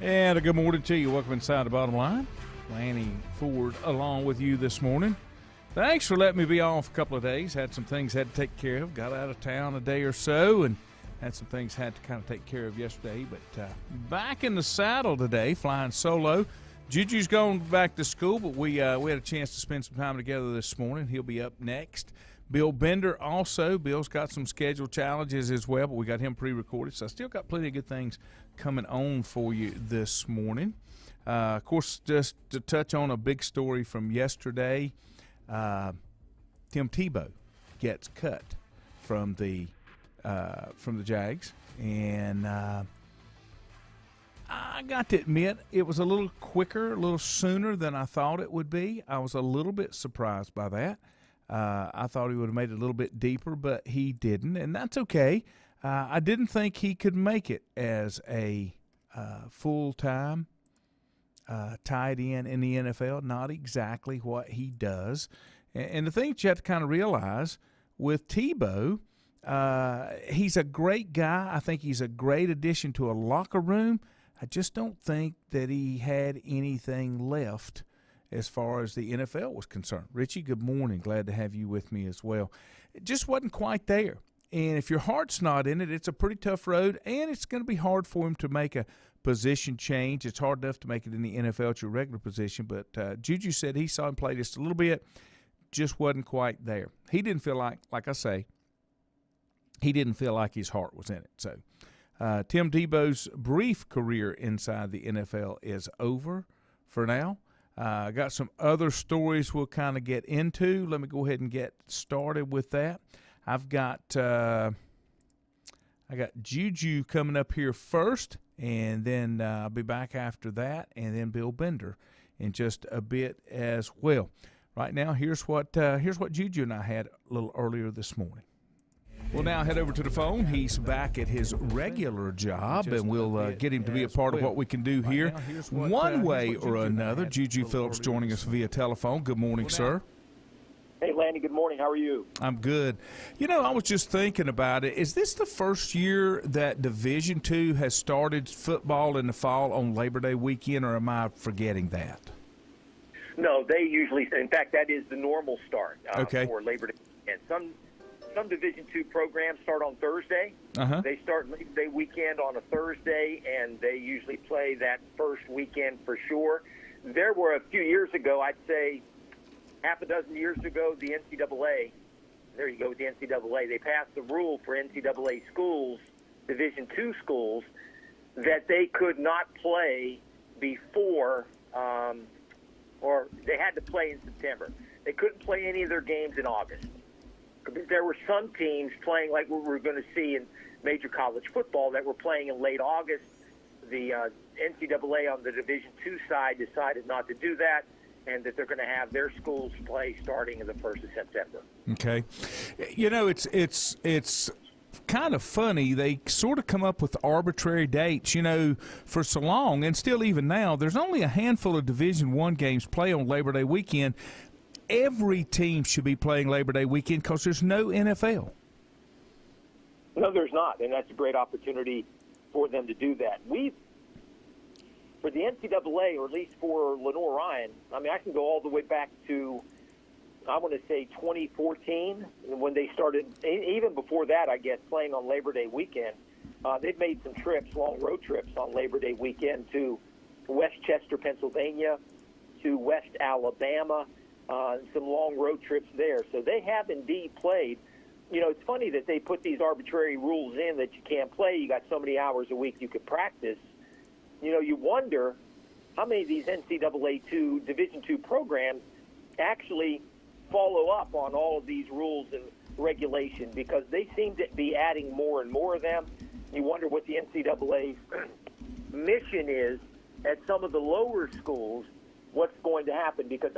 And a good morning to you. Welcome inside the Bottom Line. Lanny Ford along with you this morning. Thanks for letting me be off a couple of days. Had some things had to take care of. Got out of town a day or so and had some things had to kind of take care of yesterday. But back in the saddle today, flying solo. Juju's going back to school, but we had a chance to spend some time together this morning. He'll be up next. Bill Bender also. Bill's got some schedule challenges as well, but we got him pre-recorded. So I still got plenty of good things coming on for you this morning. Of course, just to touch on a big story from yesterday, Tim Tebow gets cut from the Jags, and I got to admit it was a little quicker, a little sooner than I thought it would be. I was a little bit surprised by that. I thought he would have made it a little bit deeper, but he didn't, and that's okay. I didn't think he could make it as a full-time tight end in the NFL. Not exactly what he does. And the thing that you have to kind of realize with Tebow, he's a great guy. I think he's a great addition to a locker room. I just don't think that he had anything left as far as the NFL was concerned. Richie, good morning. Glad to have you with me as well. It just wasn't quite there. And if your heart's not in it, it's a pretty tough road, and it's going to be hard for him to make a position change. It's hard enough to make it in the NFL at your regular position, but Juju said he saw him play just a little bit, just wasn't quite there. He didn't feel like I say, he didn't feel like his heart was in it. So Tim Tebow's brief career inside the NFL is over for now. Got some other stories we'll kind of get into. Let me go ahead and get started with that. I got Juju coming up here first, and then I'll be back after that, and then Bill Bender in just a bit as well. Right now, here's what Juju and I had a little earlier this morning. We'll now head over to the phone. He's back at his regular job, and we'll get him to be a part of what we can do here one way or another. Juju Phillips joining us via telephone. Good morning, sir. Hey, Lanny, good morning. How are you? I'm good. You know, I was just thinking about it. Is this the first year that Division II has started football in the fall on Labor Day weekend, or am I forgetting that? No, they usually – in fact, that is the normal start for Labor Day weekend. Some Division II programs start on Thursday. They start Labor Day weekend on a Thursday, and they usually play that first weekend for sure. There were a few years ago, I'd say half a dozen years ago, the NCAA, there you go with the NCAA, they passed the rule for NCAA schools, Division II schools, that they could not play before or they had to play in September. They couldn't play any of their games in August. There were some teams playing like what we're going to see in major college football that were playing in late August. The NCAA on the Division II side decided not to do that, and that they're going to have their schools play starting in the 1st of September. Okay. You know, it's kind of funny. They sort of come up with arbitrary dates, you know, for so long, and still even now, there's only a handful of Division I games play on Labor Day weekend. Every team should be playing Labor Day weekend because there's no NFL. No, there's not, and that's a great opportunity for them to do that. For the NCAA, or at least for Lenore Ryan, I mean, I can go all the way back to, I want to say 2014, when they started, even before that, I guess, playing on Labor Day weekend. They've made some trips, long road trips on Labor Day weekend to Westchester, Pennsylvania, to West Alabama, some long road trips there. So they have indeed played. You know, it's funny that they put these arbitrary rules in that you can't play. You got so many hours a week you could practice. You know, you wonder how many of these NCAA Division II programs actually follow up on all of these rules and regulations, because they seem to be adding more and more of them. You wonder what the NCAA's mission is at some of the lower schools, what's going to happen, because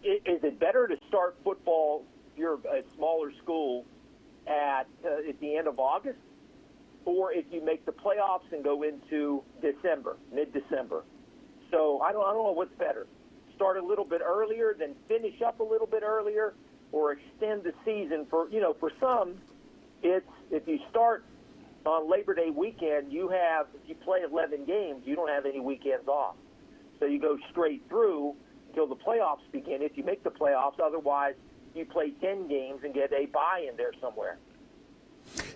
is it better to start football if you're a smaller school at the end of August, or if you make the playoffs and go into December, mid-December? So I don't know what's better. Start a little bit earlier, then finish up a little bit earlier, or extend the season for some, it's if you start on Labor Day weekend, if you play 11 games, you don't have any weekends off. So you go straight through until the playoffs begin, if you make the playoffs. Otherwise, you play 10 games and get a bye in there somewhere.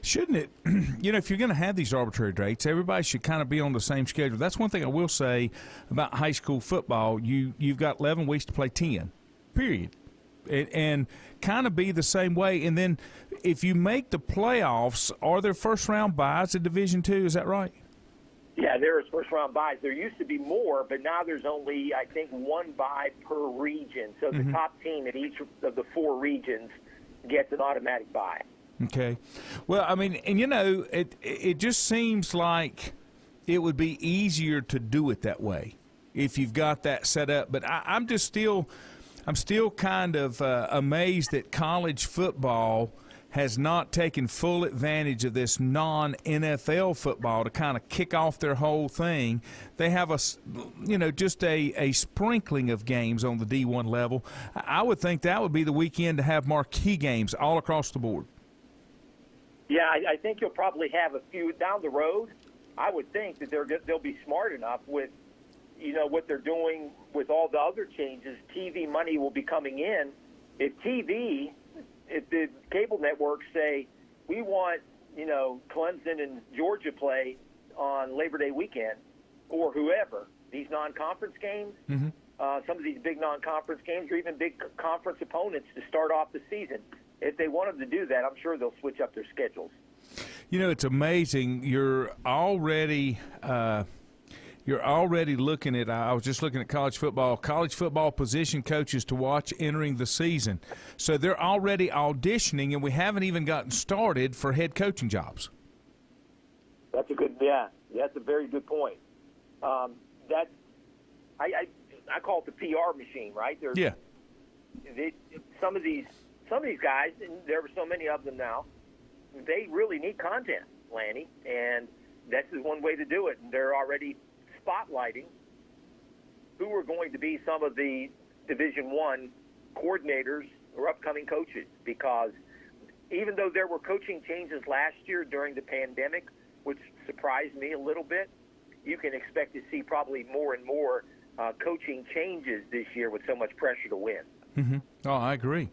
Shouldn't it? If you're going to have these arbitrary dates, everybody should kind of be on the same schedule. That's one thing I will say about high school football. You've got 11 weeks to play 10, period. And kind of be the same way. And then if you make the playoffs, are there first-round byes in Division II? Is that right? Yeah, there's first-round byes. There used to be more, but now there's only, I think, one bye per region. So the top team at each of the 4 regions gets an automatic bye. Okay. Well, I mean, and it just seems like it would be easier to do it that way if you've got that set up. But I'm still kind of amazed that college football has not taken full advantage of this non-NFL football to kind of kick off their whole thing. They have just a sprinkling of games on the D1 level. I would think that would be the weekend to have marquee games all across the board. Yeah, I think you'll probably have a few down the road. I would think that they'll be smart enough with, what they're doing with all the other changes. TV money will be coming in. If the cable networks say, we want, Clemson and Georgia play on Labor Day weekend, or whoever, these non-conference games, some of these big non-conference games, or even big conference opponents to start off the season. If they want them to do that, I'm sure they'll switch up their schedules. It's amazing. You're already looking at – I was just looking at college football position coaches to watch entering the season. So they're already auditioning, and we haven't even gotten started for head coaching jobs. That's a very good point. I call it the PR machine, right? Some of these guys, and there are so many of them now, they really need content, Lanny, and that's one way to do it. And they're already spotlighting who are going to be some of the Division I coordinators or upcoming coaches, because even though there were coaching changes last year during the pandemic, which surprised me a little bit, you can expect to see probably more and more coaching changes this year with so much pressure to win. Oh, I agree.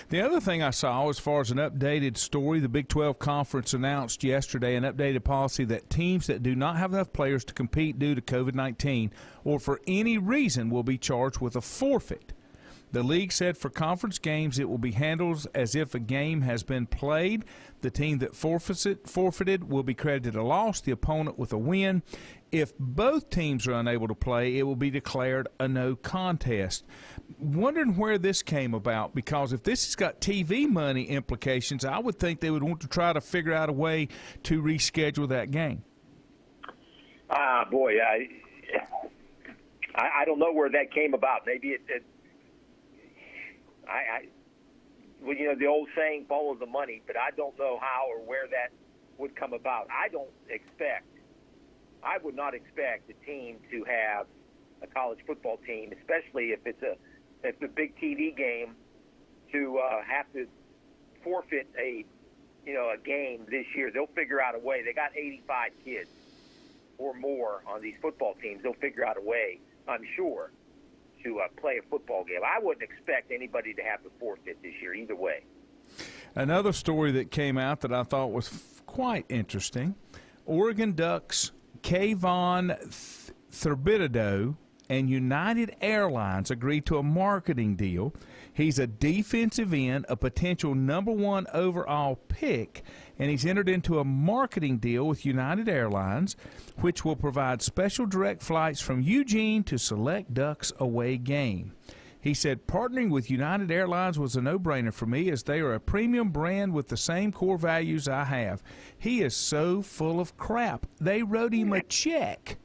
The other thing I saw as far as an updated story, the Big 12 Conference announced yesterday an updated policy that teams that do not have enough players to compete due to COVID-19 or for any reason will be charged with a forfeit. The league said for conference games it will be handled as if a game has been played. The team that forfeited will be credited a loss, the opponent with a win. If both teams are unable to play, it will be declared a no contest. Wondering where this came about, because if this has got TV money implications, I would think they would want to try to figure out a way to reschedule that game. Boy, I don't know where that came about. Maybe well, the old saying, follow the money, but I don't know how or where that would come about. I would not expect a team to have a college football team, especially if it's a big TV game, to have to forfeit a game this year. They'll figure out a way. They got 85 kids or more on these football teams. They'll figure out a way, I'm sure, to play a football game. I wouldn't expect anybody to have to forfeit this year either way. Another story that came out that I thought was quite interesting, Oregon Ducks Kayvon Thibodeau and United Airlines agreed to a marketing deal. He's a defensive end, a potential #1 overall pick, and he's entered into a marketing deal with United Airlines, which will provide special direct flights from Eugene to select Ducks away game. He said, partnering with United Airlines was a no-brainer for me, as they are a premium brand with the same core values I have. He is so full of crap. They wrote him a check.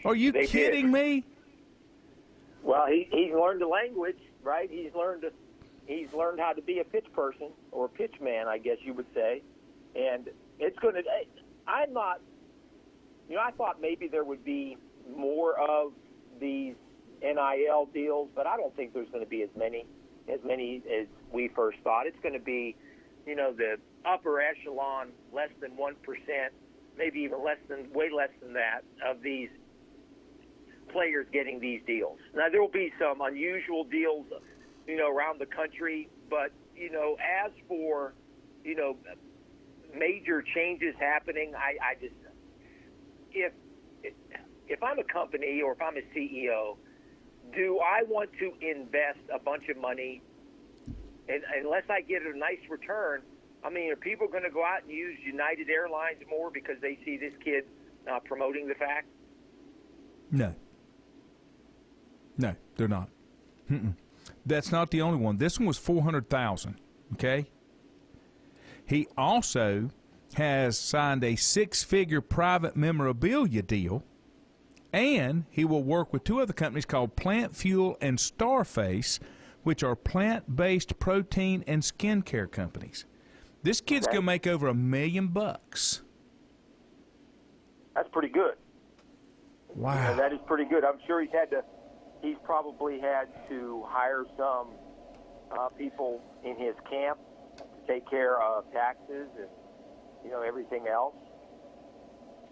Are you kidding me? Well, he's learned the language, right? He's learned how to be a pitch person, or a pitch man, I guess you would say. And it's going to. I'm not. I thought maybe there would be more of these NIL deals, but I don't think there's going to be as many as we first thought. It's going to be the upper echelon, less than 1%, maybe even way less than that, of these players getting these deals. Now, there will be some unusual deals, around the country, but, as for, major changes happening, I just, if I'm a company or if I'm a CEO, do I want to invest a bunch of money, and unless I get a nice return? I mean, are people going to go out and use United Airlines more because they see this kid promoting the fact? No. No, they're not. That's not the only one. This one was $400,000. Okay. He also has signed a 6-figure private memorabilia deal, and he will work with 2 other companies called Plant Fuel and Starface, which are plant-based protein and skincare companies. This kid's going to make over $1 million. That's pretty good. Wow. That is pretty good. I'm sure he's probably had to hire some people in his camp to take care of taxes and, everything else.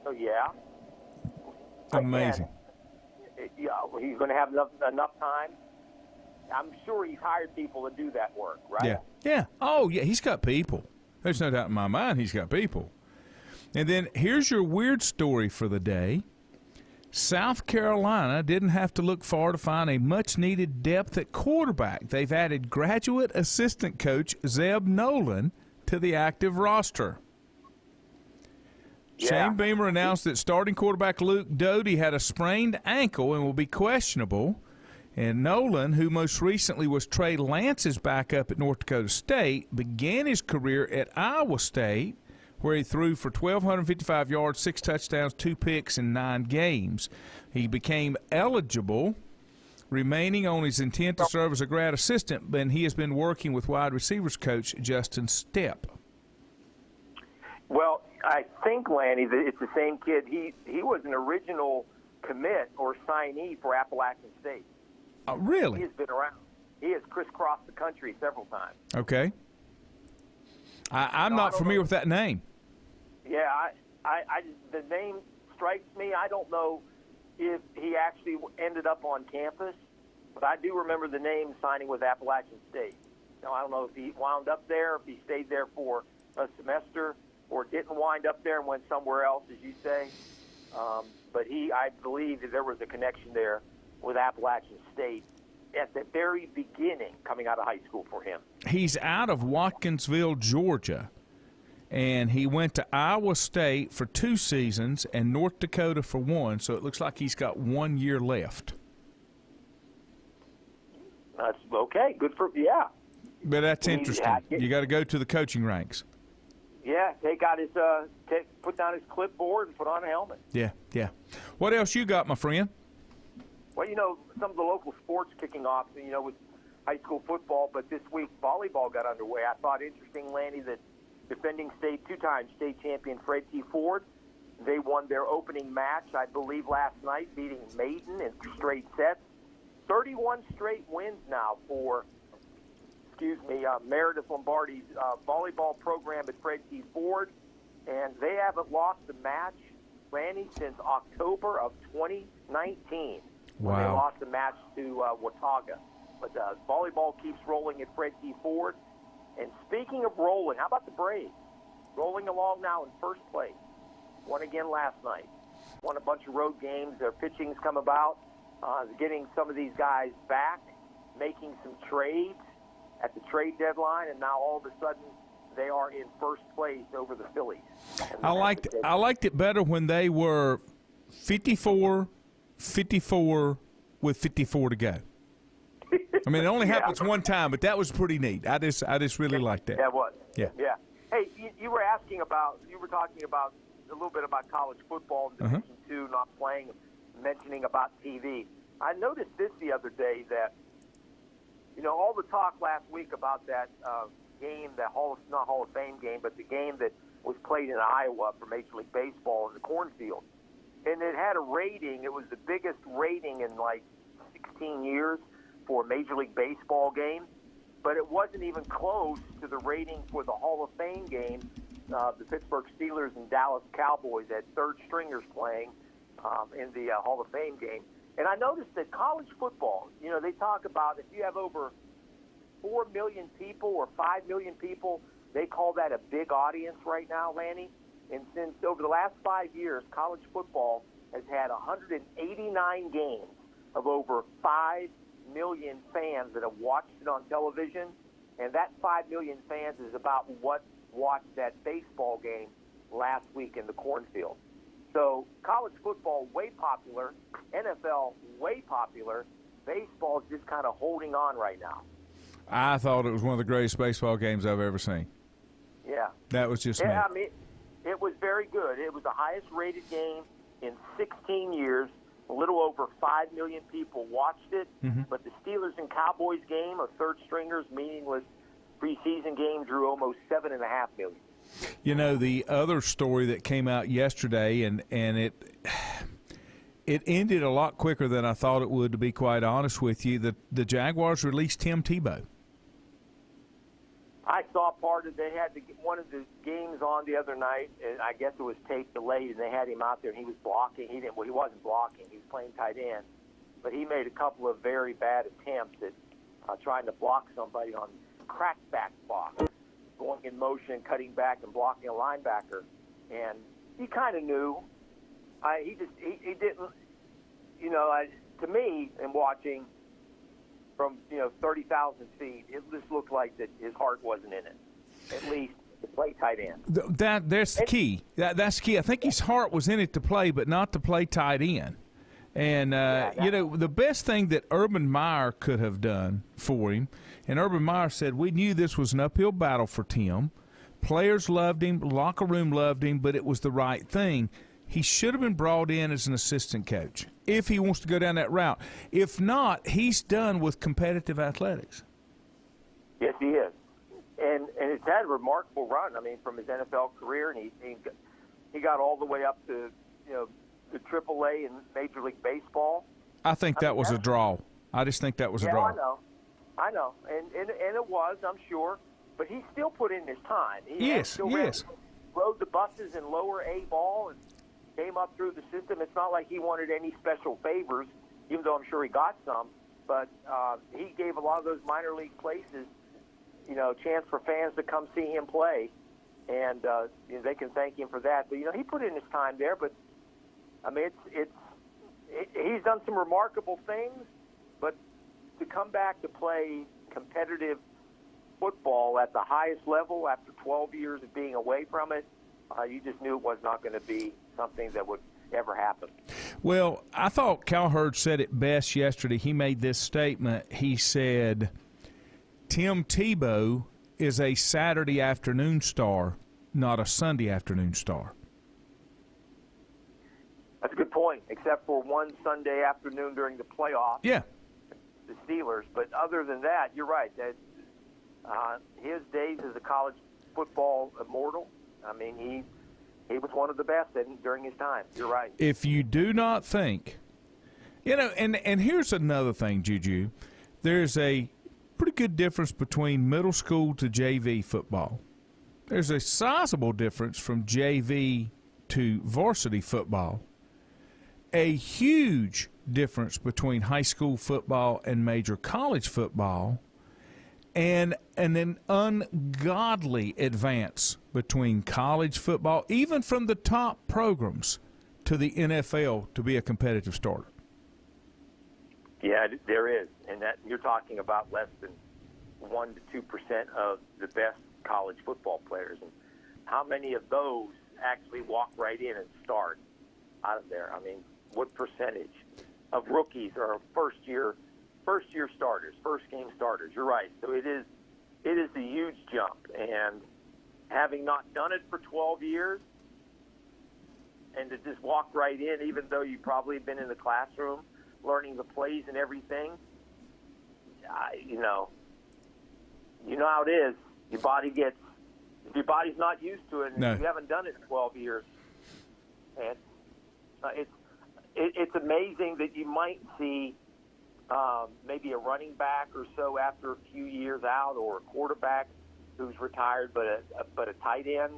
So, yeah. Amazing. He's going to have enough time. I'm sure he's hired people to do that work, right? Yeah. Yeah. Oh, yeah, he's got people. There's no doubt in my mind he's got people. And then here's your weird story for the day. South Carolina didn't have to look far to find a much-needed depth at quarterback. They've added graduate assistant coach Zeb Nolan to the active roster. Yeah. Shane Beamer announced that starting quarterback Luke Doty had a sprained ankle and will be questionable. And Nolan, who most recently was Trey Lance's backup at North Dakota State, began his career at Iowa State, where he threw for 1,255 yards, 6 touchdowns, 2 picks in 9 games. He became eligible, remaining on his intent to serve as a grad assistant, and he has been working with wide receivers coach Justin Stepp. Well, I think, Lanny, that it's the same kid. He was an original commit or signee for Appalachian State. Really? He has been around. He has crisscrossed the country several times. Okay. I'm not familiar with that name. Yeah, the name strikes me. I don't know if he actually ended up on campus, but I do remember the name signing with Appalachian State. Now, I don't know if he wound up there, if he stayed there for a semester, or didn't wind up there and went somewhere else, as you say. But I believe that there was a connection there with Appalachian State at the very beginning coming out of high school for him. He's out of Watkinsville, Georgia, and he went to Iowa State for 2 seasons and North Dakota for 1, so it looks like he's got 1 year left. That's okay. Good for, yeah. But that's interesting. You got to go to the coaching ranks. Yeah, take out his, put down his clipboard and put on a helmet. Yeah, yeah. What else you got, my friend? Well, some of the local sports kicking off, with high school football, but this week volleyball got underway. I thought interesting, Lanny, that defending 2-time state champion Fred T. Ford, they won their opening match, I believe, last night, beating Maiden in straight sets. 31 straight wins now for, Meredith Lombardi's volleyball program at Fred T. Ford, and they haven't lost a match, Lanny, since October of 2019. Wow. When they lost the match to Watauga. But volleyball keeps rolling at Fred T. Ford. And speaking of rolling, how about the Braves? Rolling along now in first place. Won again last night. Won a bunch of road games. Their pitching's come about. Getting some of these guys back. Making some trades at the trade deadline. And now all of a sudden they are in first place over the Phillies. I liked it better when they were 54 with 54 to go. I mean, it only happens one time, but that was pretty neat. I just really liked that. That was. Yeah. Yeah. Hey, you were talking about a little bit about college football in Division II not playing, mentioning about TV. I noticed this the other day that, all the talk last week about that game, not Hall of Fame game, but the game that was played in Iowa for Major League Baseball in the cornfield. And it had a rating. It was the biggest rating in 16 years for a Major League Baseball game. but it wasn't even close to the rating for the Hall of Fame game. The Pittsburgh Steelers and Dallas Cowboys had third stringers playing in the Hall of Fame game. And I noticed that college football, they talk about if you have over 4 million people or 5 million people, they call that a big audience right now, Lanny. And since over the last 5 years, college football has had 189 games of over 5 million fans that have watched it on television. And that 5 million fans is about what watched that baseball game last week in the cornfield. So college football, way popular. NFL, way popular. Baseball is just kind of holding on right now. I thought it was one of the greatest baseball games I've ever seen. Yeah. That was just me. I mean, it was very good. It was the highest-rated game in 16 years. A little over 5 million people watched it. Mm-hmm. But the Steelers and Cowboys game, a third-stringers, meaningless preseason game, drew almost 7.5 million. The other story that came out yesterday, and it ended a lot quicker than I thought it would, to be quite honest with you. The Jaguars released Tim Tebow. I saw part of. They had one of the games on the other night, and I guess it was tape delayed, and they had him out there, and he was blocking. He wasn't blocking. He was playing tight end, but he made a couple of very bad attempts at trying to block somebody on crackback block, going in motion, cutting back, and blocking a linebacker. And he kind of knew. He didn't. To me, in watching from 30,000 feet, it just looked like that his heart wasn't in it. At least to play tight end. That's key. That's key. I think his heart was in it to play, but not to play tight end. And the best thing that Urban Meyer could have done for him, and Urban Meyer said, we knew this was an uphill battle for Tim. Players loved him, locker room loved him, but it was the right thing. He should have been brought in as an assistant coach if he wants to go down that route. If not, he's done with competitive athletics. Yes, he is. And he's had a remarkable run. I mean, from his NFL career, and he got all the way up to the AAA in Major League Baseball. I think that was a draw. I just think that was a draw. I know, and it was, I'm sure, but he still put in his time. Yes. Rode the buses in lower A ball and came up through the system. It's not like he wanted any special favors, even though I'm sure he got some. But he gave a lot of those minor league places, a chance for fans to come see him play, and they can thank him for that. But he put in his time there. But I mean, he's done some remarkable things. But to come back to play competitive football at the highest level after 12 years of being away from it, you just knew it was not going to be something that would ever happen. Well, I thought Cowherd said it best yesterday. He made this statement. He said, Tim Tebow is a Saturday afternoon star, not a Sunday afternoon star. That's a good point, except for one Sunday afternoon during the playoffs. Yeah. The Steelers. But other than that, you're right. That his days as a college football immortal, I mean, he was one of the best during his time. You're right. If you do not think, and here's another thing, Juju. There's a pretty good difference between middle school to JV football. There's a sizable difference from JV to varsity football. A huge difference between high school football and major college football. And an ungodly advance between college football, even from the top programs, to the NFL to be a competitive starter. Yeah, there is. And that you're talking about less than 1% to 2% of the best college football players. And how many of those actually walk right in and start out of there? I mean, what percentage of rookies are first-year starters, first-game starters? You're right. So it is a huge jump. And having not done it for 12 years and to just walk right in, even though you've probably been in the classroom learning the plays and everything, you know how it is. Your body gets – if your body's not used to it and you haven't done it in 12 years, and it's amazing that you might see maybe a running back or so after a few years out, or a quarterback who's retired, but a tight end,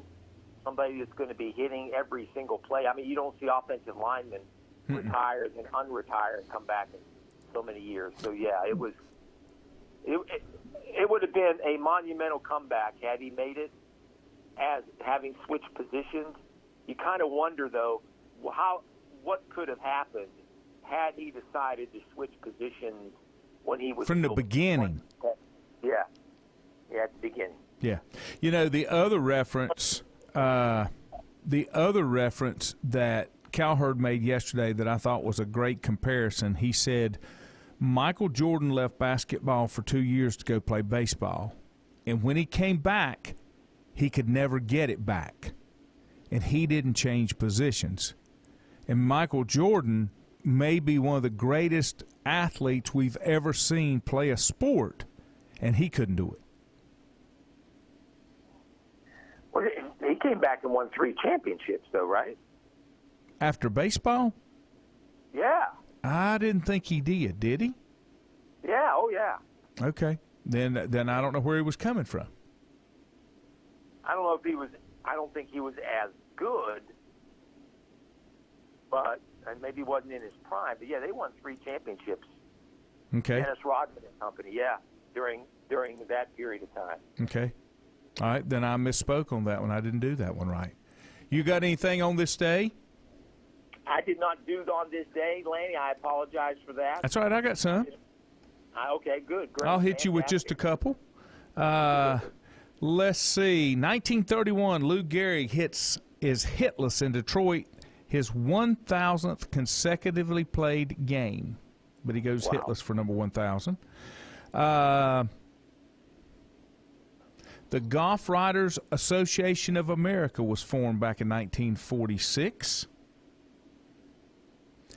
somebody that's going to be hitting every single play. I mean, you don't see offensive linemen retire and unretire and come back in so many years. So yeah, it would have been a monumental comeback had he made it, as having switched positions. You kind of wonder though, what could have happened had he decided to switch positions when he was from the beginning. Yeah, at the beginning. Yeah, you know, the other reference that Cowherd made yesterday that I thought was a great comparison. He said Michael Jordan left basketball for 2 years to go play baseball, and when he came back, he could never get it back, and he didn't change positions. And Michael Jordan may be one of the greatest athletes we've ever seen play a sport, and he couldn't do it. Well, he came back and won 3 championships, though, right? After baseball? Yeah. I didn't think he did he? Yeah, oh yeah. Okay. Then I don't know where he was coming from. I don't know if he was – I don't think he was as good, but and maybe wasn't in his prime. But, yeah, they won 3 championships. Okay. Dennis Rodman and company, yeah, during that period of time. Okay. All right, then I misspoke on that one. I didn't do that one right. You got anything on this day? I did not do it on this day, Lanny. I apologize for that. That's all right. I got some. Okay, good. Great. I'll hit you with just a couple. Let's see. 1931, Lou Gehrig is hitless in Detroit, his 1,000th consecutively played game. But he goes hitless for number 1,000. The Golf Writers Association of America was formed back in 1946.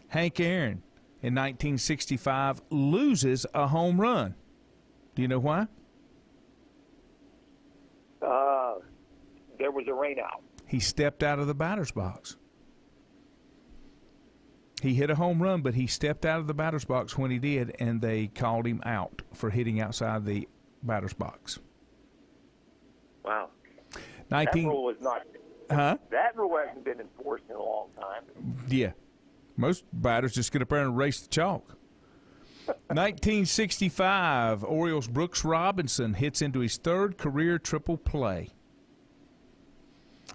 Hank Aaron, in 1965, loses a home run. Do you know why? There was a rainout. He stepped out of the batter's box. He hit a home run, but he stepped out of the batter's box when he did, and they called him out for hitting outside the batter's box. Wow. That 19 rule was not. Huh? That rule hasn't been enforced in a long time. Yeah. Most batters just get up there and race the chalk. 1965, Orioles' Brooks Robinson hits into his 3rd career triple play.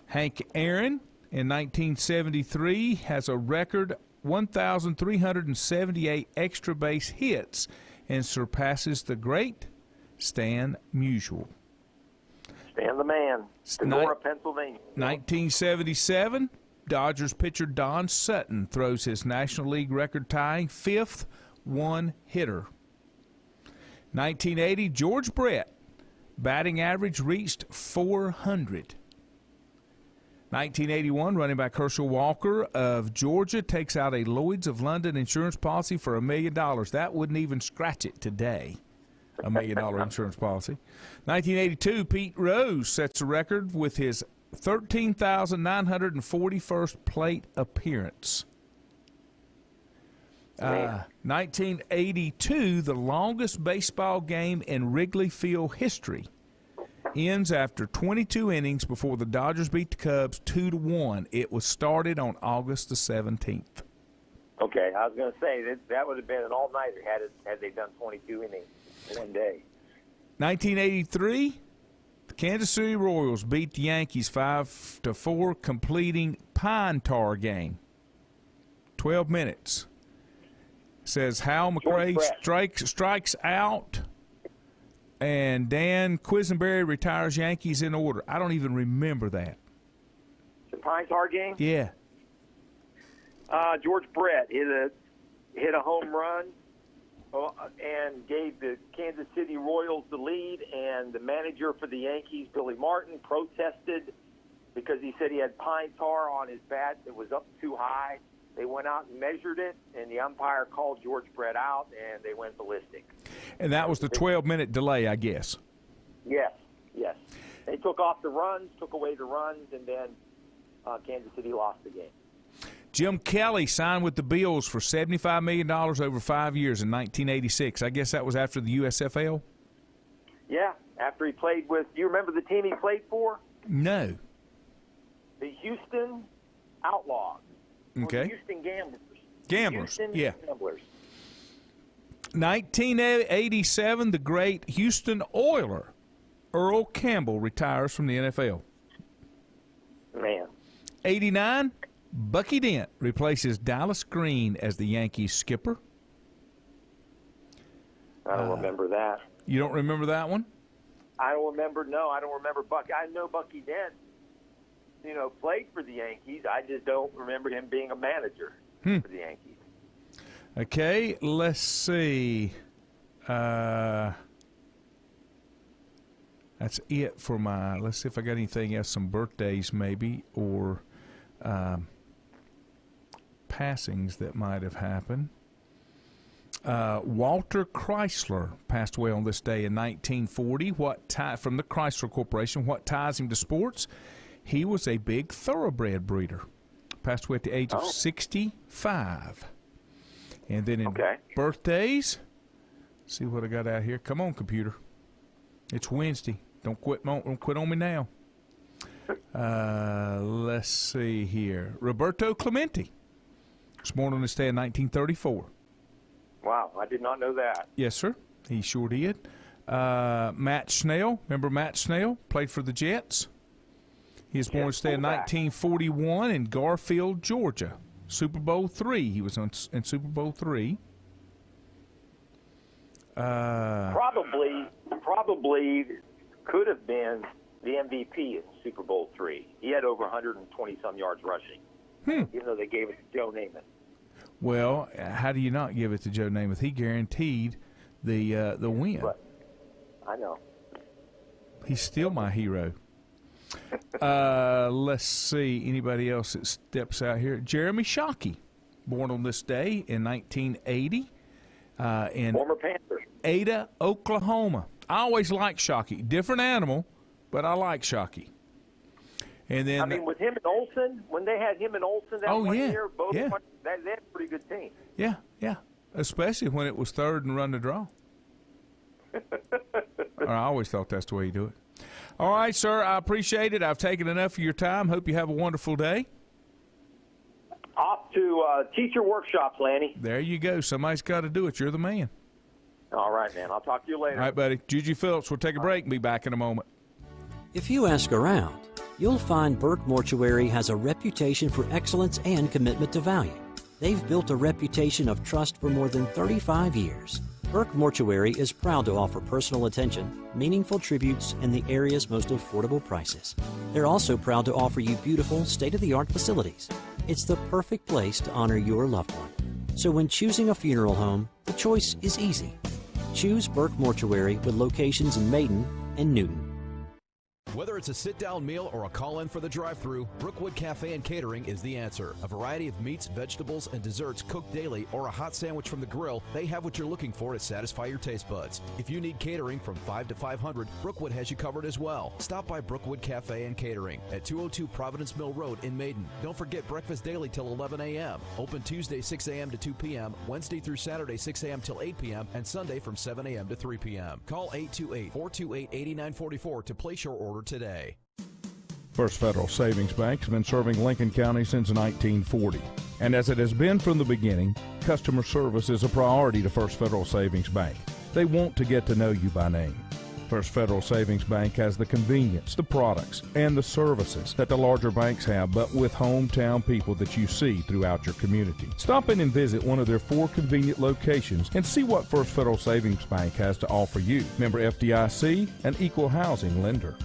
Hank Aaron, in 1973, has a record 1,378 extra base hits and surpasses the great Stan Musial. Stan the man. Sonora, Pennsylvania. 1977, Dodgers pitcher Don Sutton throws his National League record-tying 5th one-hitter. 1980, George Brett, batting average reached 400. 1981, running back Herschel Walker of Georgia takes out a Lloyd's of London insurance policy for $1 million. That wouldn't even scratch it today, $1 million insurance policy. 1982, Pete Rose sets a record with his 13,941st plate appearance. 1982, the longest baseball game in Wrigley Field history ends after 22 innings before the Dodgers beat the Cubs 2-1. It was started on August the 17th. Okay, I was going to say that would have been an all-nighter had they done 22 innings in one day. 1983, the Kansas City Royals beat the Yankees 5-4, completing Pine Tar game. 12 minutes. Says Hal McRae strikes out, and Dan Quisenberry retires Yankees in order. I don't even remember that. The Pine Tar game? Yeah. George Brett hit a home run and gave the Kansas City Royals the lead, and the manager for the Yankees, Billy Martin, protested because he said he had pine tar on his bat that was up too high. They went out and measured it, and the umpire called George Brett out, and they went ballistic. And that was the 12-minute delay, I guess. Yes. They took off the runs, took away the runs, and then Kansas City lost the game. Jim Kelly signed with the Bills for $75 million over 5 years in 1986. I guess that was after the USFL? Yeah, after he played with, do you remember the team he played for? No. The Houston Outlaws. Okay. Or the Houston Gamblers. Gamblers, Houston yeah. Gamblers. 1987, the great Houston Oiler, Earl Campbell, retires from the NFL. Man. 89, Bucky Dent replaces Dallas Green as the Yankees skipper. I don't remember that. You don't remember that one? I don't remember Bucky. I know Bucky Dent, played for the Yankees. I just don't remember him being a manager for the Yankees. Okay, let's see. That's it for my, let's see if I got anything else, some birthdays maybe, or passings that might have happened. Walter Chrysler passed away on this day in 1940. From the Chrysler Corporation, what ties him to sports? He was a big thoroughbred breeder. Passed away at the age of 65. And then in birthdays, see what I got out here. Come on, computer. It's Wednesday. Don't quit on me now. Let's see here. Roberto Clemente was born on this day in 1934. Wow, I did not know that. Yes, sir. He sure did. Matt Snell. Remember Matt Snell? Played for the Jets. He was born this day in 1941 in Garfield, Georgia. Super Bowl III. He was in Super Bowl III. Probably could have been the MVP in Super Bowl III. He had over 120-some yards rushing, even though they gave it to Joe Namath. Well, how do you not give it to Joe Namath? He guaranteed the win. But I know. He's still my hero. Let's see. Anybody else that steps out here? Jeremy Shockey, born on this day in 1980 in Former Panther. Ada, Oklahoma. I always liked Shockey. Different animal, but I like Shockey. And then with him and Olsen, when they had him and Olsen that year, both that's a pretty good team. Yeah. Especially when it was third and run to draw. I always thought that's the way you do it. All right, sir, I appreciate it. I've taken enough of your time. Hope you have a wonderful day. Off to teacher workshops, Lanny. There you go. Somebody's got to do it. You're the man. All right, man. I'll talk to you later. All right, buddy. Juju Phillips, we'll take a break and be back in a moment. If you ask around, you'll find Burke Mortuary has a reputation for excellence and commitment to value. They've built a reputation of trust for more than 35 years. Burke Mortuary is proud to offer personal attention, meaningful tributes, and the area's most affordable prices. They're also proud to offer you beautiful, state-of-the-art facilities. It's the perfect place to honor your loved one. So when choosing a funeral home, the choice is easy. Choose Burke Mortuary with locations in Maiden and Newton. Whether it's a sit-down meal or a call-in for the drive-thru, Brookwood Cafe and Catering is the answer. A variety of meats, vegetables, and desserts cooked daily, or a hot sandwich from the grill, they have what you're looking for to satisfy your taste buds. If you need catering from 5 to 500, Brookwood has you covered as well. Stop by Brookwood Cafe and Catering at 202 Providence Mill Road in Maiden. Don't forget breakfast daily till 11 a.m. Open Tuesday 6 a.m. to 2 p.m., Wednesday through Saturday 6 a.m. till 8 p.m., and Sunday from 7 a.m. to 3 p.m. Call 828-428-8944 to place your order today. First Federal Savings Bank has been serving Lincoln County since 1940. And as it has been from the beginning, customer service is a priority to First Federal Savings Bank. They want to get to know you by name. First Federal Savings Bank has the convenience, the products, and the services that the larger banks have, but with hometown people that you see throughout your community. Stop in and visit one of their 4 convenient locations and see what First Federal Savings Bank has to offer you. Member FDIC, an equal housing lender.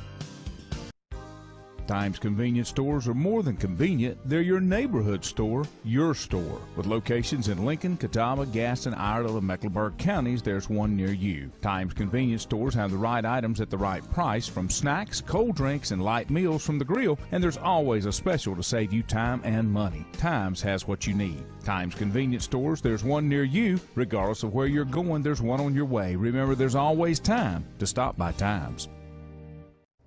Times convenience stores are more than convenient. They're your neighborhood store, your store. With locations in Lincoln, Catawba, Gaston, Iredell, and Mecklenburg counties, there's one near you. Times convenience stores have the right items at the right price, from snacks, cold drinks, and light meals from the grill, and there's always a special to save you time and money. Times has what you need. Times convenience stores, there's one near you. Regardless of where you're going, there's one on your way. Remember, there's always time to stop by Times.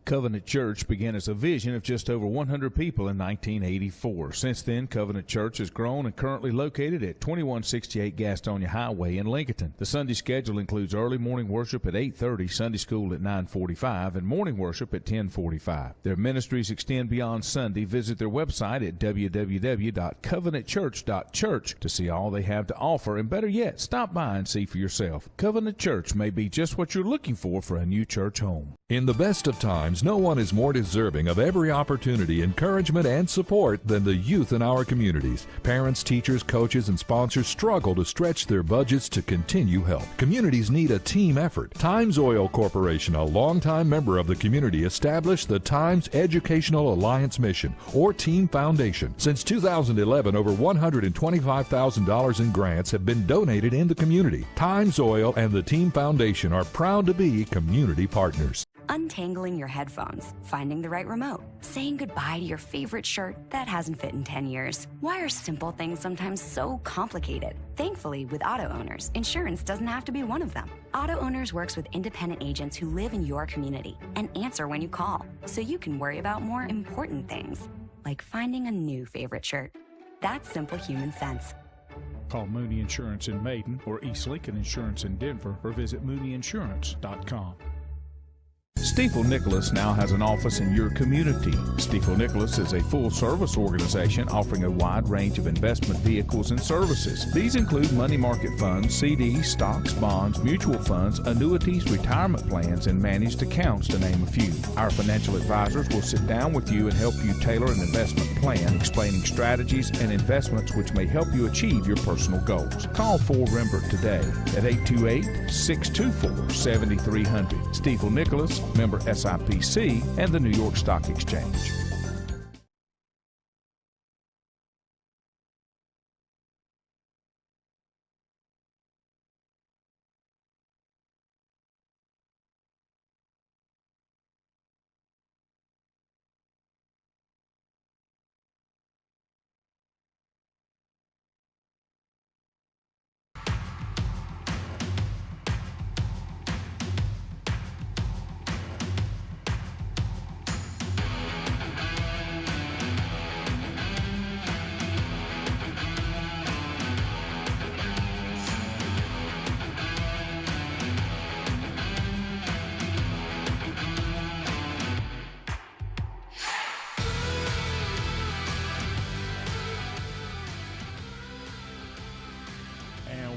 Covenant Church began as a vision of just over 100 people in 1984. Since then, Covenant Church has grown and currently located at 2168 Gastonia Highway in Lincoln. The Sunday schedule includes early morning worship at 8:30, Sunday school at 9:45, and morning worship at 10:45. Their ministries extend beyond Sunday. Visit their website at www.covenantchurch.church to see all they have to offer, and better yet, stop by and see for yourself. Covenant Church may be just what you're looking for a new church home. In the best of times, no one is more deserving of every opportunity, encouragement, and support than the youth in our communities. Parents, teachers, coaches, and sponsors struggle to stretch their budgets to continue help. Communities need a team effort. Times Oil Corporation, a longtime member of the community, established the Times Educational Alliance Mission, or Team Foundation. Since 2011, over $125,000 in grants have been donated in the community. Times Oil and the Team Foundation are proud to be community partners. Untangling your headphones, finding the right remote, saying goodbye to your favorite shirt that hasn't fit in 10 years. Why are simple things sometimes so complicated? Thankfully, with Auto Owners, insurance doesn't have to be one of them. Auto Owners works with independent agents who live in your community and answer when you call, so you can worry about more important things, like finding a new favorite shirt. That's simple human sense. Call Mooney Insurance in Maiden or East Lincoln Insurance in Denver, or visit mooneyinsurance.com. Stifel Nicholas now has an office in your community. Stifel Nicholas is a full-service organization offering a wide range of investment vehicles and services. These include money market funds, CDs, stocks, bonds, mutual funds, annuities, retirement plans, and managed accounts, to name a few. Our financial advisors will sit down with you and help you tailor an investment plan, explaining strategies and investments which may help you achieve your personal goals. Call 4Rembert today at 828-624-7300. Stifel Nicholas, member SIPC, and the New York Stock Exchange.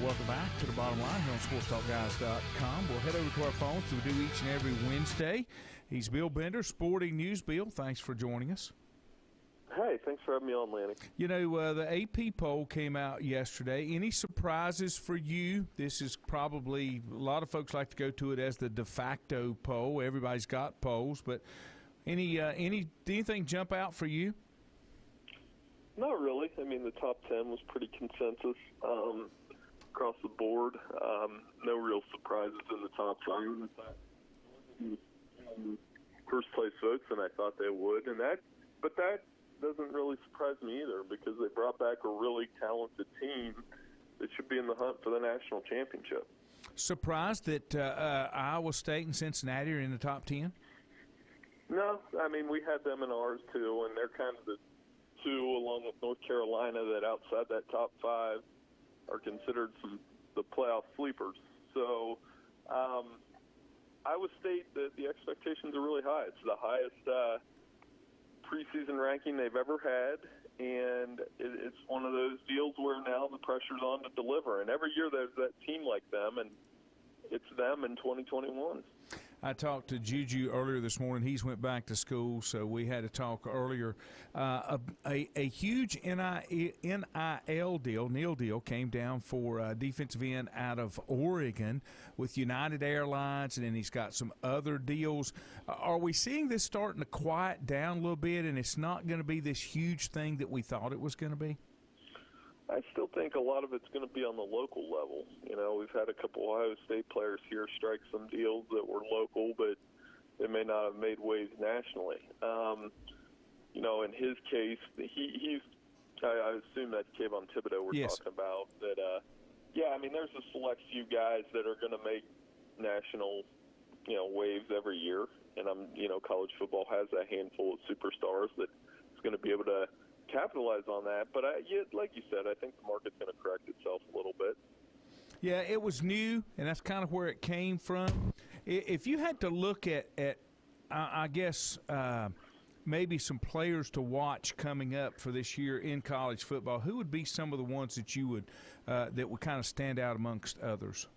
Welcome back to the bottom line here on SportsTalkGuys.com. We'll head over to our phones as we do each and every Wednesday. He's Bill Bender, Sporting News. Bill, thanks for joining us. Hey, thanks for having me on, Lanny. You know, the AP poll came out yesterday. Any surprises for you? This is probably, a lot of folks like to go to it as the de facto poll. Everybody's got polls, but anything jump out for you? Not really. I mean, the top 10 was pretty consensus across the board. No real surprises in the top 5. First place votes than I thought they would, but that doesn't really surprise me either, because they brought back a really talented team that should be in the hunt for the national championship. Surprised that Iowa State and Cincinnati are in the top 10? No, I mean, we had them in ours too, and they're kind of the two, along with North Carolina, that outside that top 5 are considered the playoff sleepers. So Iowa State, the expectations are really high. It's the highest preseason ranking they've ever had, and it's one of those deals where now the pressure's on to deliver. And every year there's that team like them, and it's them in 2021. I talked to Juju earlier this morning. He's went back to school, so we had to talk earlier. A huge NIL deal came down for a defensive end out of Oregon with United Airlines, and then he's got some other deals. Are we seeing this starting to quiet down a little bit, and it's not going to be this huge thing that we thought it was going to be? I still think a lot of it's going to be on the local level. You know, we've had a couple Ohio State players here strike some deals that were local, but they may not have made waves nationally. You know, in his case, I assume that's Kayvon Thibodeau we're talking about. That, yeah, I mean, there's a select few guys that are going to make national, waves every year, And college football has a handful of superstars that is going to be able to capitalize on that. But like you said, I think the market's going to correct itself a little bit. Yeah, it was new, and that's kind of where it came from. If you had to look at I guess maybe some players to watch coming up for this year in college football, who would be some of the ones that you would that would kind of stand out amongst others?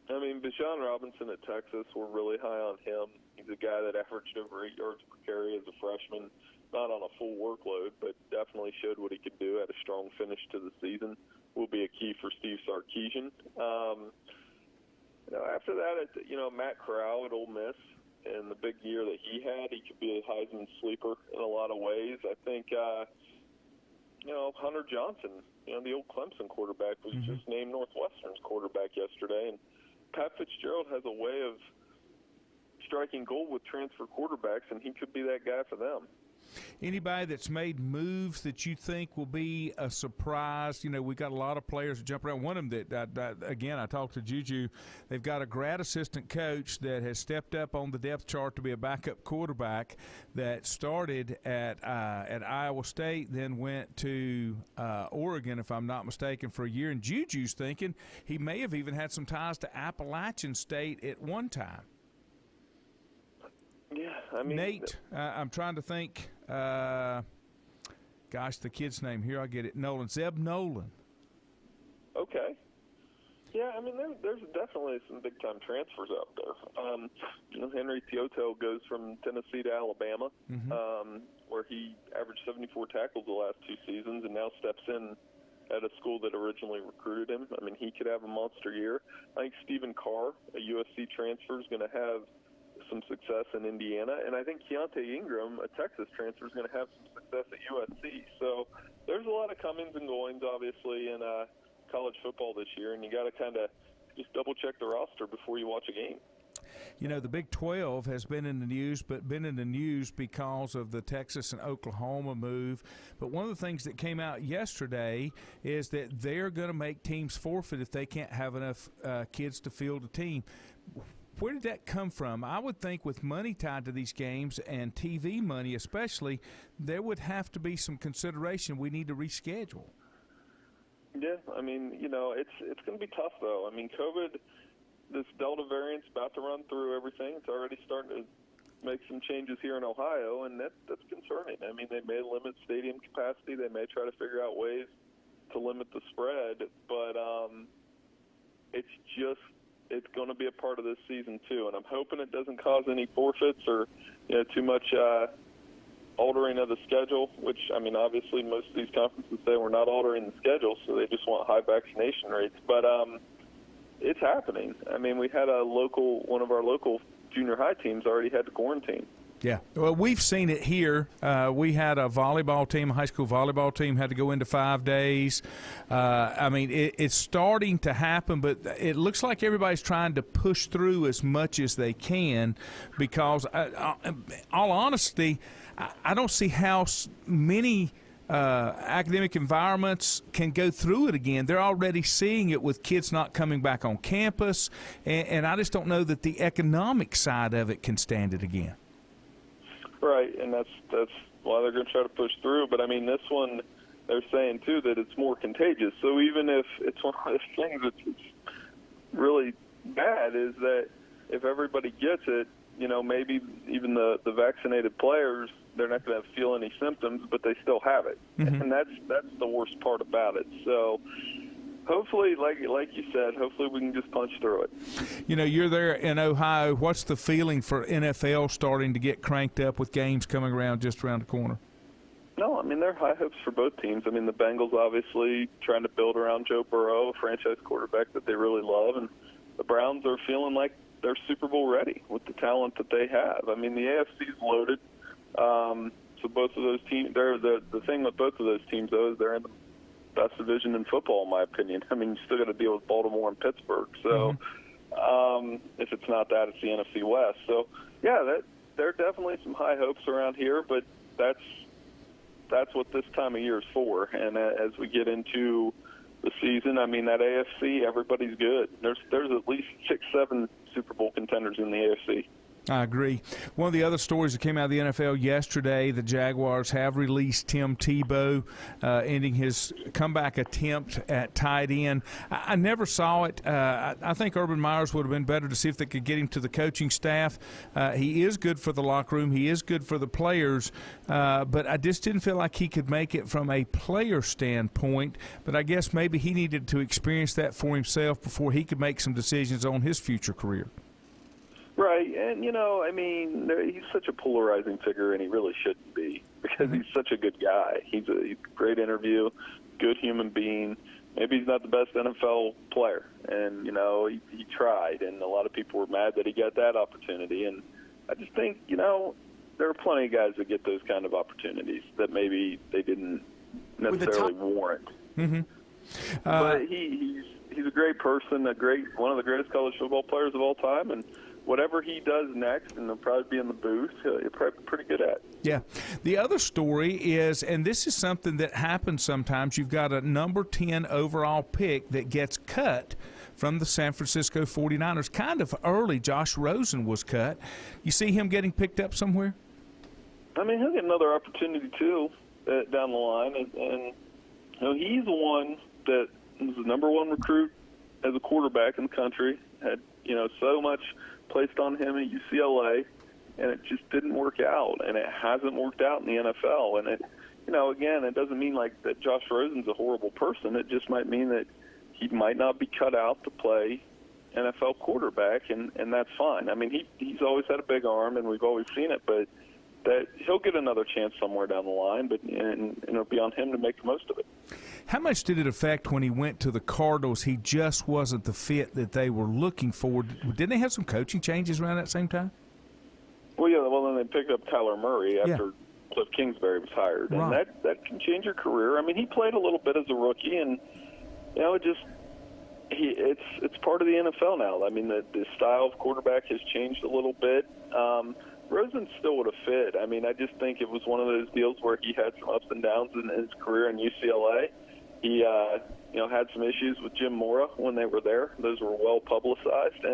I mean, Bijan Robinson at Texas, we're really high on him. He's a guy that averaged over 8 yards per carry as a freshman, not on a full workload, but definitely showed what he could do, had a strong finish to the season. Will be a key for Steve Sarkisian. After that, Matt Corral at Ole Miss, and the big year that he had, he could be a Heisman sleeper in a lot of ways. I think, Hunter Johnson, the old Clemson quarterback, was just named Northwestern's quarterback yesterday, and Pat Fitzgerald has a way of striking gold with transfer quarterbacks, and he could be that guy for them. Anybody that's made moves that you think will be a surprise? We've got a lot of players that jump around. One of them that again, I talked to Juju. They've got a grad assistant coach that has stepped up on the depth chart to be a backup quarterback that started at Iowa State, then went to Oregon, if I'm not mistaken, for a year. And Juju's thinking he may have even had some ties to Appalachian State at one time. Yeah, I mean, Nate, I'm trying to think. The kid's name here, I get it. Zeb Nolan. Okay. Yeah, I mean, there's definitely some big-time transfers out there. Henry Teoto goes from Tennessee to Alabama, where he averaged 74 tackles the last 2 seasons, and now steps in at a school that originally recruited him. I mean, he could have a monster year. I think Stephen Carr, a USC transfer, is going to have some success in Indiana, and I think Keontae Ingram, a Texas transfer, is going to have some success at USC. So there's a lot of comings and goings, obviously, in college football this year, and you got to kind of just double-check the roster before you watch a game. The Big 12 has been in the news, but been in the news because of the Texas and Oklahoma move. But one of the things that came out yesterday is that they're going to make teams forfeit if they can't have enough kids to field a team. Where did that come from? I would think with money tied to these games and TV money especially, there would have to be some consideration. We need to reschedule. Yeah, I mean, it's going to be tough, though. I mean, COVID, this Delta variant's about to run through everything. It's already starting to make some changes here in Ohio, and that's concerning. I mean, they may limit stadium capacity. They may try to figure out ways to limit the spread, but it's going to be a part of this season too, and I'm hoping it doesn't cause any forfeits or too much altering of the schedule, which, I mean, obviously most of these conferences say we're not altering the schedule, so they just want high vaccination rates. But it's happening. I mean, we had one of our local junior high teams already had to quarantine. Yeah, well, we've seen it here. We had a volleyball team, a high school volleyball team, had to go into 5 days. I mean, it's starting to happen, but it looks like everybody's trying to push through as much as they can because, all honesty, I don't see how many academic environments can go through it again. They're already seeing it with kids not coming back on campus, and I just don't know that the economic side of it can stand it again. Right, and that's why they're going to try to push through. But, I mean, this one, they're saying, too, that it's more contagious. So even if it's one of those things that's really bad is that if everybody gets it, maybe even the vaccinated players, they're not going to feel any symptoms, but they still have it. And that's the worst part about it. So hopefully, like you said, hopefully we can just punch through it. You're there in Ohio. What's the feeling for NFL starting to get cranked up with games coming around just around the corner? No, I mean, there are high hopes for both teams. I mean, the Bengals obviously trying to build around Joe Burrow, a franchise quarterback that they really love, and the Browns are feeling like they're Super Bowl ready with the talent that they have. I mean, the AFC is loaded. So both of those teams, the thing with both of those teams, though, is they're in the best division in football, in my opinion. I mean, you still got to deal with Baltimore and Pittsburgh. So if it's not that, it's the NFC West. So, yeah, there are definitely some high hopes around here, but that's what this time of year is for. And as we get into the season, I mean, that AFC, everybody's good. There's at least 6-7 Super Bowl contenders in the AFC. I agree. One of the other stories that came out of the NFL yesterday, the Jaguars have released Tim Tebow, ending his comeback attempt at tight end. I never saw it. I think Urban Meyers would have been better to see if they could get him to the coaching staff. He is good for the locker room. He is good for the players. But I just didn't feel like he could make it from a player standpoint. But I guess maybe he needed to experience that for himself before he could make some decisions on his future career. Right, and I mean, he's such a polarizing figure, and he really shouldn't be because he's such a good guy. He's a great interview, good human being. Maybe he's not the best NFL player, and he tried, and a lot of people were mad that he got that opportunity. And I just think there are plenty of guys that get those kind of opportunities that maybe they didn't necessarily warrant. Mm-hmm. But he's a great person, one of the greatest college football players of all time, and whatever he does next, and he'll probably be in the booth, he'll probably be pretty good at. Yeah. The other story is, and this is something that happens sometimes, you've got a number 10 overall pick that gets cut from the San Francisco 49ers. Kind of early, Josh Rosen was cut. You see him getting picked up somewhere? I mean, he'll get another opportunity, too, down the line. And he's the one that was the number one recruit as a quarterback in the country, had, so much placed on him at UCLA, and it just didn't work out, and it hasn't worked out in the NFL. And it, again, it doesn't mean like that Josh Rosen's a horrible person. It just might mean that he might not be cut out to play NFL quarterback, and that's fine. I mean, he's always had a big arm, and we've always seen it, but that he'll get another chance somewhere down the line, and it'll be on him to make the most of it. How much did it affect when he went to the Cardinals? He just wasn't the fit that they were looking for. Didn't they have some coaching changes around that same time? Well, yeah. Well, then they picked up Tyler Murray after Cliff Kingsbury was hired, and that can change your career. I mean, he played a little bit as a rookie, and it's part of the NFL now. I mean, the style of quarterback has changed a little bit. Rosen still would have fit. I mean, I just think it was one of those deals where he had some ups and downs in his career in UCLA. He, had some issues with Jim Mora when they were there. Those were well publicized,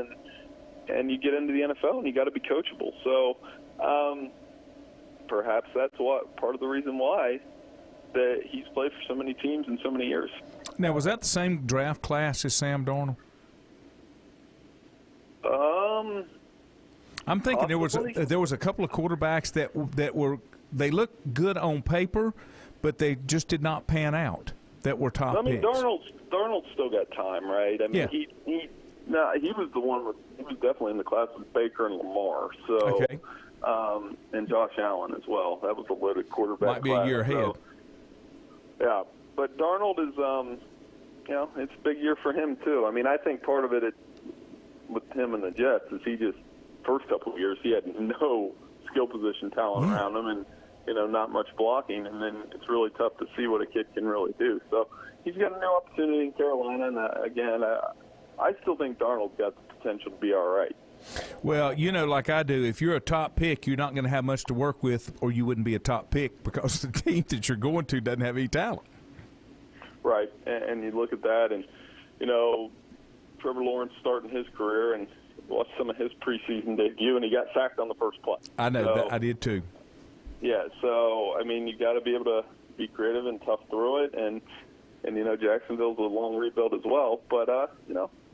and you get into the NFL and you got to be coachable. So, perhaps that's part of the reason why that he's played for so many teams in so many years. Now, was that the same draft class as Sam Darnold? I'm thinking there was a couple of quarterbacks that they looked good on paper, but they just did not pan out. That were top picks. Darnold's still got time, right? I mean, he was the one. He was definitely in the class with Baker and Lamar. So, and Josh Allen as well. That was a loaded quarterback. Might be a year ahead. Yeah, but Darnold is, it's a big year for him too. I mean, I think part of it with him and the Jets is he just first couple of years he had no skill position talent around him, and not much blocking, and then it's really tough to see what a kid can really do. So he's got a new opportunity in Carolina, and again, I still think Darnold's got the potential to be all right. Well, like I do, if you're a top pick, you're not going to have much to work with, or you wouldn't be a top pick because the team that you're going to doesn't have any talent. Right, and you look at that, and, Trevor Lawrence starting his career, and watched some of his preseason debut, and he got sacked on the first play. I know, I did too. Yeah, so, I mean, you got to be able to be creative and tough through it, and Jacksonville's a long rebuild as well. But,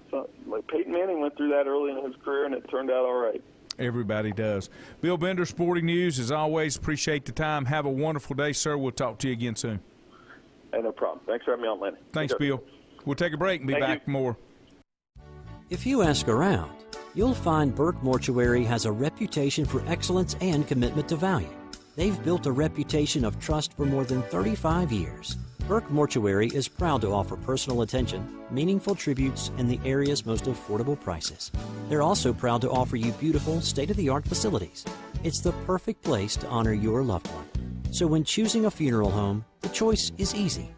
so, like Peyton Manning went through that early in his career, and it turned out all right. Everybody does. Bill Bender, Sporting News, as always, appreciate the time. Have a wonderful day, sir. We'll talk to you again soon. Hey, no problem. Thanks for having me on, Lenny. Thanks, Bill. We'll take a break and be back more. If you ask around, you'll find Burke Mortuary has a reputation for excellence and commitment to value. They've built a reputation of trust for more than 35 years. Burke Mortuary is proud to offer personal attention, meaningful tributes, and the area's most affordable prices. They're also proud to offer you beautiful, state-of-the-art facilities. It's the perfect place to honor your loved one. So when choosing a funeral home, the choice is easy.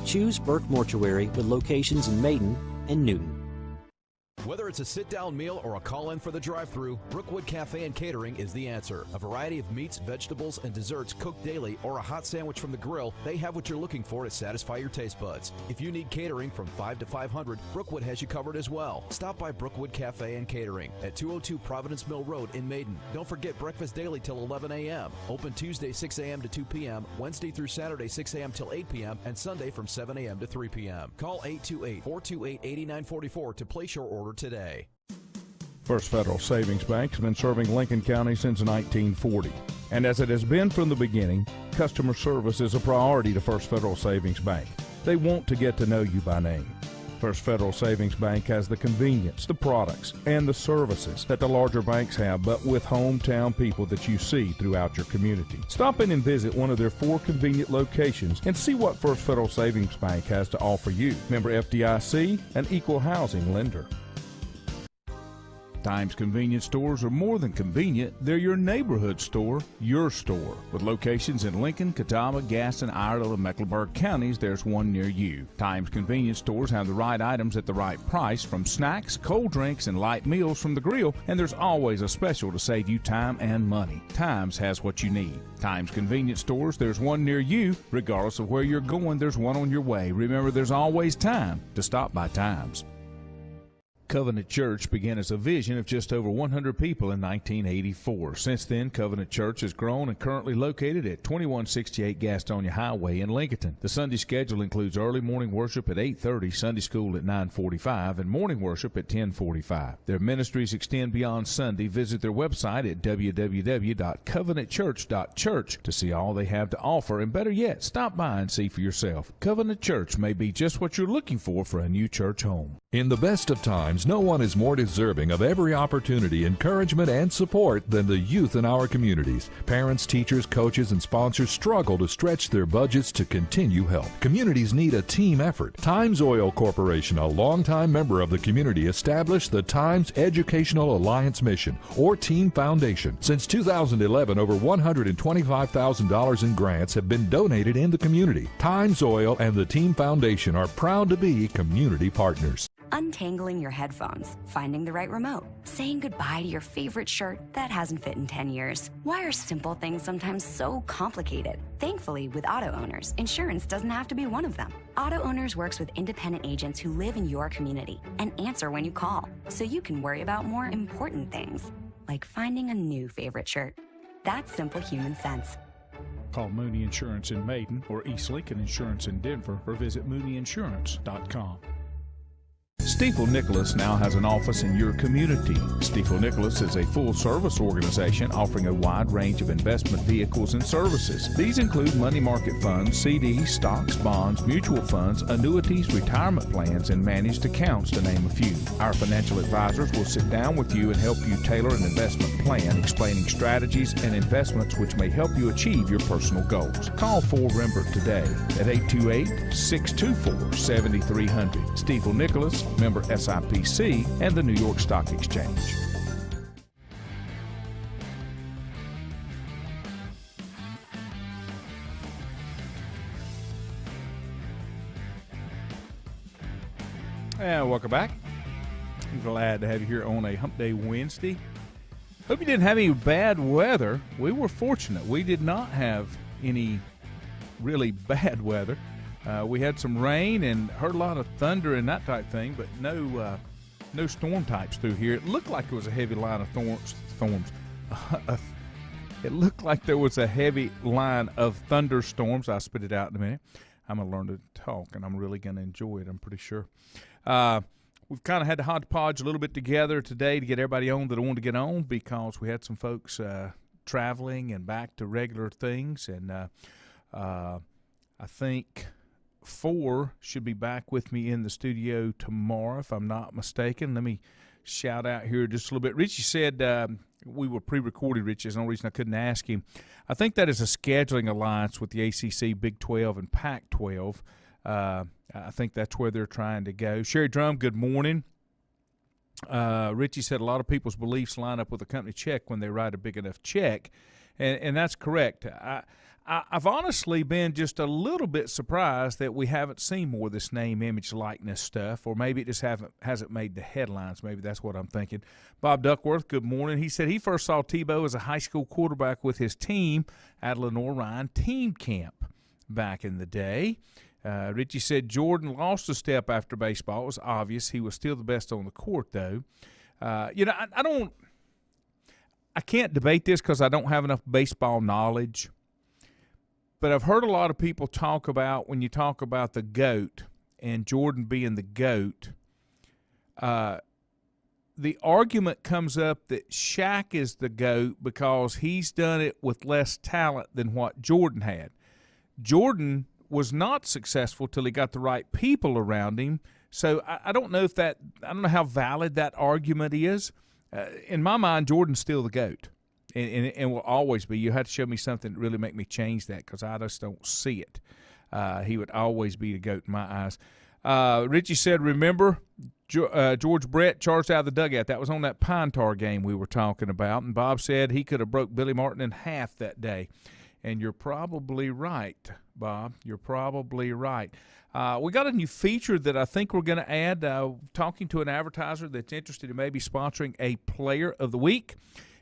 Choose Burke Mortuary with locations in Maiden and Newton. Whether it's a sit-down meal or a call-in for the drive-thru, Brookwood Cafe and Catering is the answer. A variety of meats, vegetables, and desserts cooked daily or a hot sandwich from the grill, they have what you're looking for to satisfy your taste buds. If you need catering from 5 to 500, Brookwood has you covered as well. Stop by Brookwood Cafe and Catering at 202 Providence Mill Road in Maiden. Don't forget breakfast daily till 11 a.m. Open Tuesday 6 a.m. to 2 p.m., Wednesday through Saturday 6 a.m. till 8 p.m., and Sunday from 7 a.m. to 3 p.m. Call 828-428-8944 to place your order today. First Federal Savings Bank has been serving Lincoln County since 1940. And as it has been from the beginning, customer service is a priority to First Federal Savings Bank. They want to get to know you by name. First Federal Savings Bank has the convenience, the products, and the services that the larger banks have, but with hometown people that you see throughout your community. Stop in and visit one of their 4 convenient locations and see what First Federal Savings Bank has to offer you. Member FDIC, an equal housing lender. Times convenience stores are more than convenient. They're your neighborhood store, your store. With locations in Lincoln, Catawba, Gaston, Iredell, and Mecklenburg counties, there's one near you. Times convenience stores have the right items at the right price, from snacks, cold drinks, and light meals from the grill, and there's always a special to save you time and money. Times has what you need. Times convenience stores, there's one near you. Regardless of where you're going, there's one on your way. Remember, there's always time to stop by Times. Covenant Church began as a vision of just over 100 people in 1984. Since then, Covenant Church has grown and currently located at 2168 Gastonia Highway in Lincoln. The Sunday schedule includes early morning worship at 8:30, Sunday school at 9:45, and morning worship at 10:45. Their ministries extend beyond Sunday. Visit their website at www.covenantchurch.church to see all they have to offer, and better yet, stop by and see for yourself. Covenant Church may be just what you're looking for a new church home. In the best of times, no one is more deserving of every opportunity, encouragement, and support than the youth in our communities. Parents, teachers, coaches, and sponsors struggle to stretch their budgets to continue help. Communities need a team effort. Times Oil Corporation, a longtime member of the community, established the Times Educational Alliance Mission, or Team Foundation. Since 2011, over $125,000 in grants have been donated in the community. Times Oil and the Team Foundation are proud to be community partners. Untangling your headphones, finding the right remote, saying goodbye to your favorite shirt that hasn't fit in 10 years. Why are simple things sometimes so complicated? Thankfully, with auto owners, insurance doesn't have to be one of them. Auto Owners works with independent agents who live in your community and answer when you call, so you can worry about more important things, like finding a new favorite shirt. That's simple human sense. Call Mooney Insurance in Maiden or East Lincoln Insurance in Denver, or visit mooneyinsurance.com. Stifel Nicholas now has an office in your community. Stifel Nicholas is a full-service organization offering a wide range of investment vehicles and services. These include money market funds, CDs, stocks, bonds, mutual funds, annuities, retirement plans, and managed accounts, to name a few. Our financial advisors will sit down with you and help you tailor an investment plan, explaining strategies and investments which may help you achieve your personal goals. Call 4Rembert today at 828-624-7300. Stifel Nicholas, member SIPC and the New York Stock Exchange. And welcome back. I'm glad to have you here on a Hump Day Wednesday. Hope you didn't have any bad weather. We were fortunate. We did not have any really bad weather. We had some rain and heard a lot of thunder and that type thing, but no storm types through here. It looked like it was a heavy line of storms. It looked like there was a heavy line of thunderstorms. I'll spit it out in a minute. I'm going to learn to talk, and I'm really going to enjoy it, I'm pretty sure. We've kind of had to hodgepodge a little bit together today to get everybody on that wanted to get on, because we had some folks traveling and back to regular things. And I think 4 should be back with me in the studio tomorrow, if I'm not mistaken. Let me shout out here just a little bit. Richie said we were pre-recorded, Richie. There's no reason I couldn't ask him. I think that is a scheduling alliance with the ACC, Big 12, and Pac-12. I think that's where they're trying to go. Sherry Drum, good morning. Richie said a lot of people's beliefs line up with a company check when they write a big enough check, and that's correct. I've honestly been just a little bit surprised that we haven't seen more of this name, image, likeness stuff, or maybe it just hasn't made the headlines. Maybe that's what I'm thinking. Bob Duckworth, good morning. He said he first saw Tebow as a high school quarterback with his team at Lenore-Ryan team camp back in the day. Richie said Jordan lost a step after baseball. It was obvious. He was still the best on the court, though. I can't debate this because I don't have enough baseball knowledge. But I've heard a lot of people talk about, when you talk about the GOAT and Jordan being the GOAT, the argument comes up that Shaq is the GOAT because he's done it with less talent than what Jordan had. Jordan was not successful till he got the right people around him. So I don't know I don't know how valid that argument is. In my mind, Jordan's still the GOAT. And will always be. You have to show me something that really make me change that because I just don't see it. He would always be the GOAT in my eyes. Richie said, remember, George Brett charged out of the dugout. That was on that Pine Tar game we were talking about. And Bob said he could have broke Billy Martin in half that day. And you're probably right, Bob. You're probably right. We got a new feature that I think we're going to add, talking to an advertiser that's interested in maybe sponsoring a Player of the Week.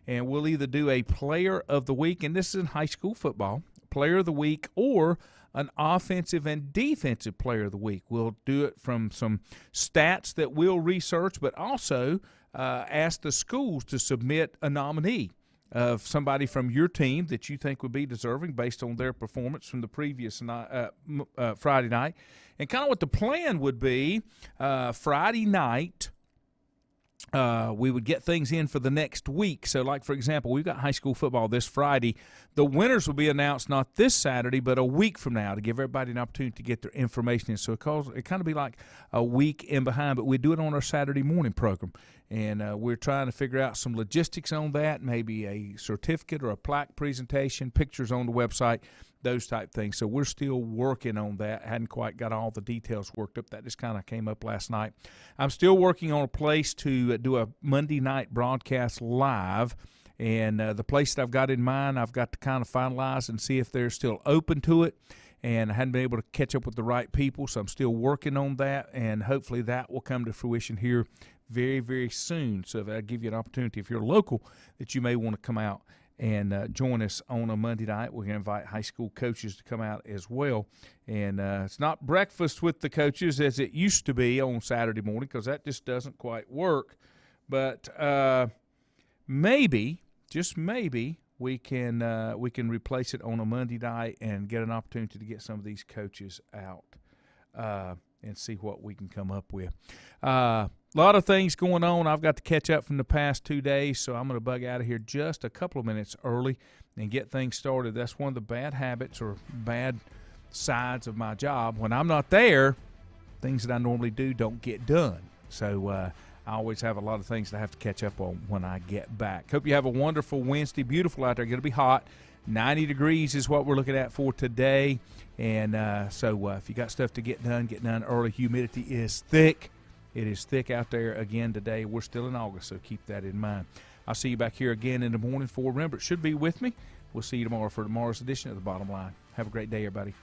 And we'll either do a Player of the Week, and this is in high school football, Player of the Week, or an offensive and defensive Player of the Week. We'll do it from some stats that we'll research, but also ask the schools to submit a nominee of somebody from your team that you think would be deserving based on their performance from the previous Friday night. And kind of what the plan would be, Friday night, we would get things in for the next week. So, like, for example, we've got high school football this Friday. The winners will be announced not this Saturday, but a week from now to give everybody an opportunity to get their information in. So it kind of be like a week in behind, but we do it on our Saturday morning program. And we're trying to figure out some logistics on that, maybe a certificate or a plaque presentation, pictures on the website, those type things. So we're still working on that. Hadn't quite got all the details worked up. That just kind of came up last night. I'm still working on a place to do a Monday night broadcast live. And the place that I've got in mind, I've got to kind of finalize and see if they're still open to it. And I hadn't been able to catch up with the right people, so I'm still working on that. And hopefully that will come to fruition here very, very soon. So that'll give you an opportunity, if you're local, that you may want to come out and join us on a Monday night. We're going to invite high school coaches to come out as well. And it's not breakfast with the coaches as it used to be on Saturday morning because that just doesn't quite work. But maybe, just maybe, we can replace it on a Monday night and get an opportunity to get some of these coaches out and see what we can come up with. A lot of things going on. I've got to catch up from the past 2 days, so I'm going to bug out of here just a couple of minutes early and get things started. That's one of the bad habits or bad sides of my job. When I'm not there, things that I normally do don't get done. So I always have a lot of things that I have to catch up on when I get back. Hope you have a wonderful Wednesday. Beautiful out there. Going to be hot. 90 degrees is what we're looking at for today. And so if you got stuff to get done early. Humidity is thick. It is thick out there again today. We're still in August, so keep that in mind. I'll see you back here again in the morning for Remember, it should be with me. We'll see you tomorrow for tomorrow's edition of The Bottom Line. Have a great day, everybody.